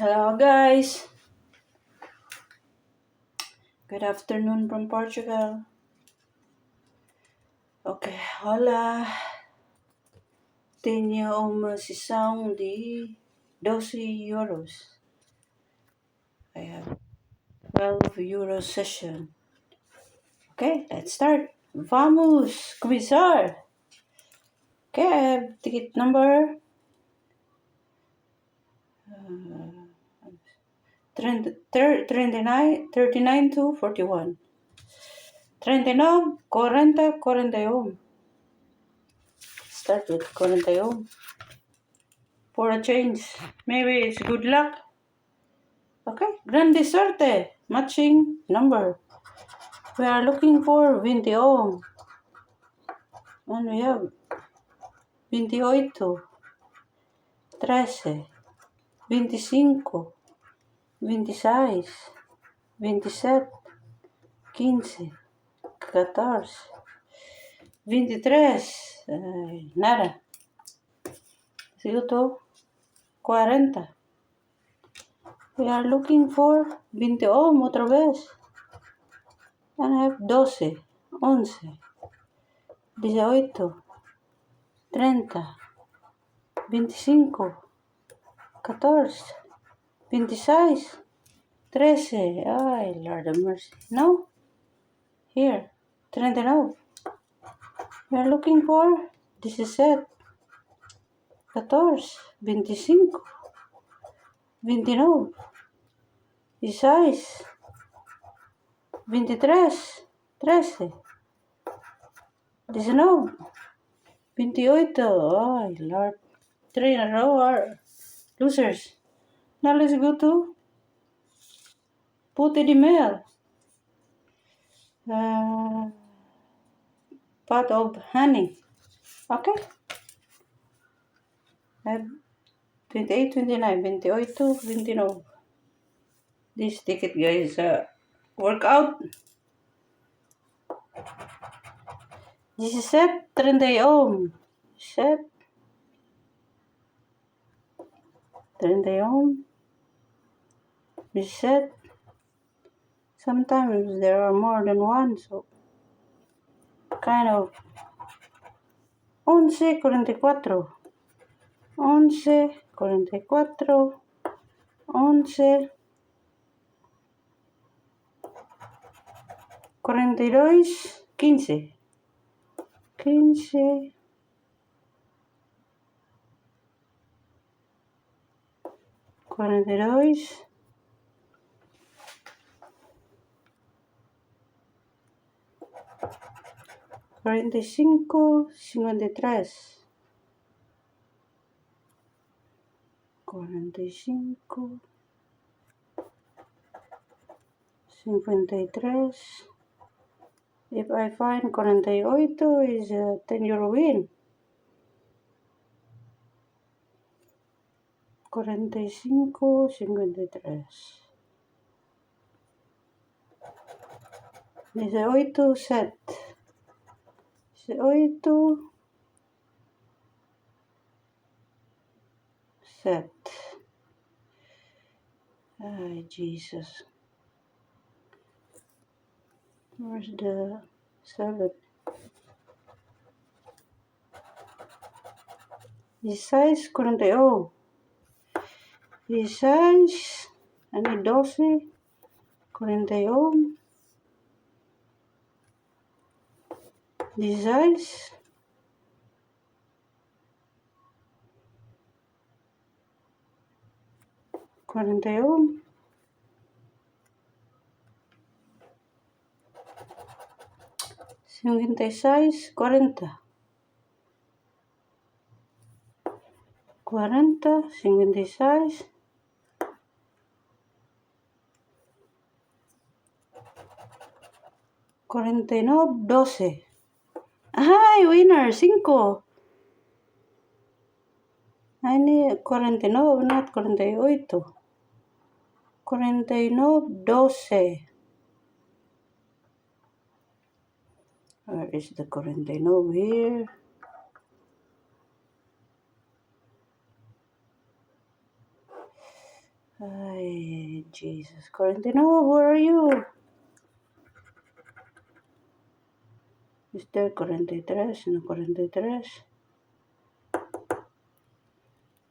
Hello guys, good afternoon from Portugal. Okay, hola. Tenho uma sessão de 12 euros. I have 12 euro session. Okay, let's start. Vamos começar. Okay, I have ticket number 39 to 41. 39, 40, 41. Start with 41. For a change. Maybe it's good luck. Okay, grande suerte. Matching number. We are looking for 21. And we have 28, 13, 25, 26, 27, 15, 14, 23. Nada. Sigo tú. 40. We are looking for 21 otra vez. And I have 12, 11, 18, 30, 25, 14, 26, 13. Ay, Lord of mercy. No? Here. 39. We are looking for 17, 14, 25, 29, 16, 23, 13, 19, 28. Ay, Lord. 3 in a row are losers. Now let's go to put in the mail. Pot of honey. Okay? 28, 29, 28, 29. This ticket, guys, workout. 17, 31. 17, 31. 17. Sometimes there are more than one, so kind of. 11, 44. 11, 44. 11, 42, 15. 15, 42, 45, 53. 45, 53. If I find 48 is a 10 euro win. 45, 53. 18, set. 18, set. Ay, Jesus. Where's the 7? 16, 41. 16, I need 12, 41. 16, 41. 56, 40. 40, 56. 49, 12. ¡Ay, winner! 5. I need 49, not 48. 49, 12. Where is the 49 here? Ay, Jesus. Quarantino, where are you? Is there 43? No, 43.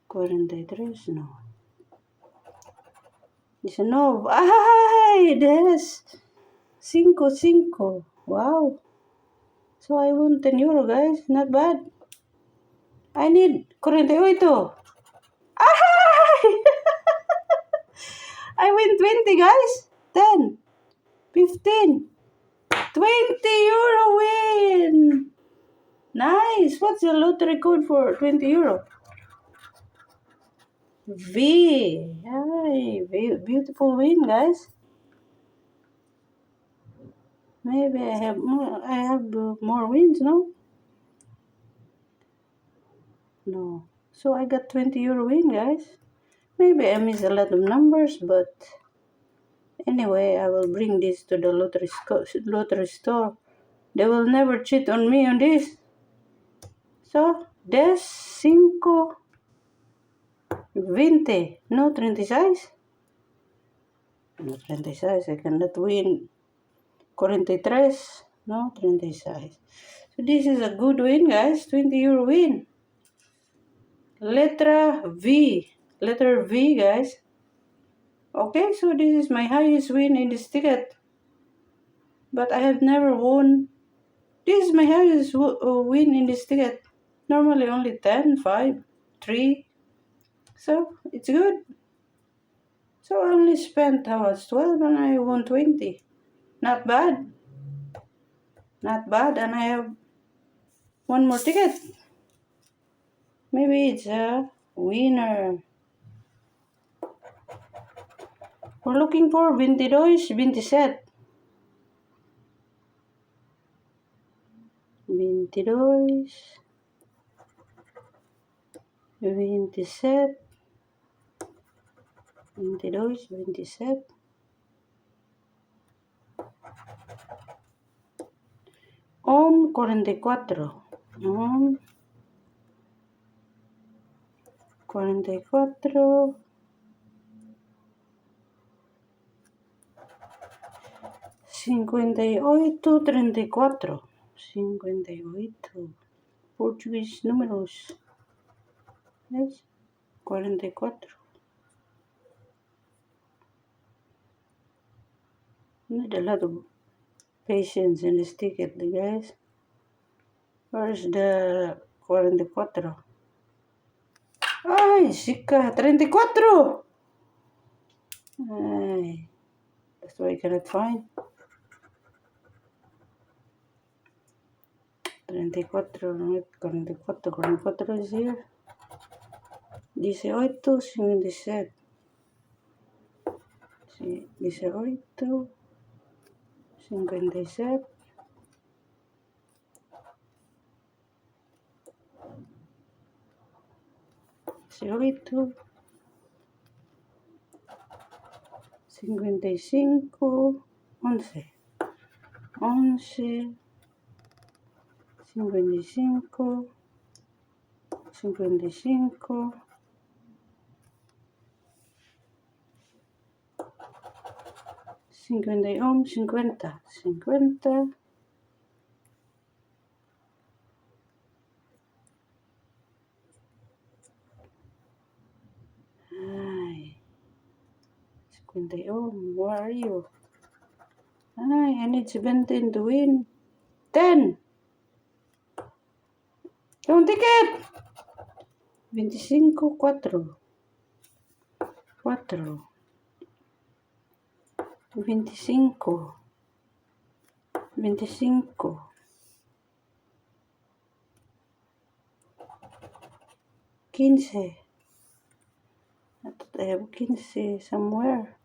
43, no. 19. Ay, des. 5. Wow. So I won 10 euro, guys. Not bad. I need 48. Ay! I win 20, guys. 10. 15. 20 euro win. Nice. What's the lottery code for 20 euro? V. Ay, beautiful win, guys. Maybe I have more wins, no? No. So I got 20 euro win, guys. Maybe I miss a lot of numbers, but anyway, I will bring this to the lottery store. They will never cheat on me on this. So, 5, 20, no 36. No 36, I cannot win. 43, no 36. So this is a good win, guys. 20 euro win. Letter V, guys. Okay, so this is my highest win in this ticket. But I have never won. This is my highest win in this ticket. Normally only 10, 5, 3. So it's good. So I only spent how much? 12 and I won 20. Not bad. Not bad. And I have one more ticket. Maybe it's a winner. We're looking for 22, 27. 22, 27. 22, 27. On 44. On 44. 58, 34. 58. Portuguese números. ¿Ves? 44. Need a lot of patience in this ticket, guys. Where's the 44? Ay, chica, 34! Ay, that's why I cannot find. 34, 44 is here. 18, 57. 18, 57. 18, 55, 11. 11, 55, 55, 51, 50, 50. Ay, 51, where are you? Ay, I need 17 to win. 10. Yung ticket. 25, 4. 4. 25. 25. 15. I thought I have 15 somewhere.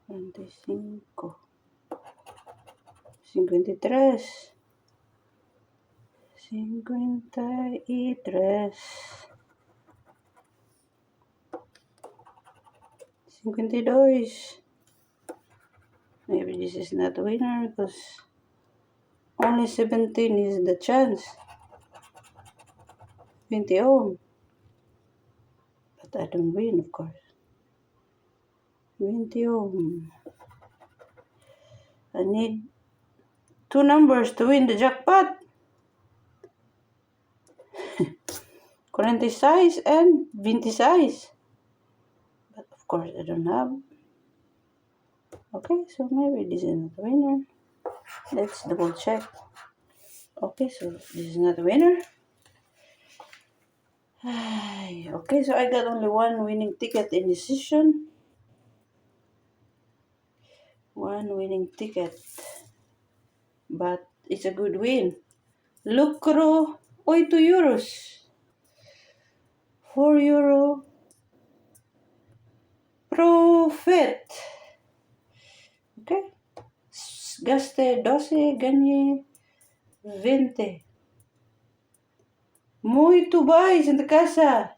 25. 53. 53. 52. Maybe this is not a winner because only 17 is the chance. 21. But I don't win, of course. 21. I need 2 numbers to win the jackpot. 46 and 26. But of course I don't have. Okay, so maybe this is not the winner. Let's double check. Okay, so this is not the winner. Okay, so I got only one winning ticket in this session. One winning ticket. But it's a good win. Lucro 8 euros. 4 euro profit. Okay. Gaste 12, gané 20. Muito bem, Santa Casa.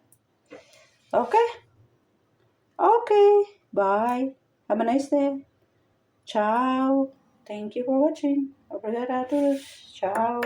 Okay. Okay. Bye. Have a nice day. Ciao. Thank you for watching. Obrigada a todos. Ciao.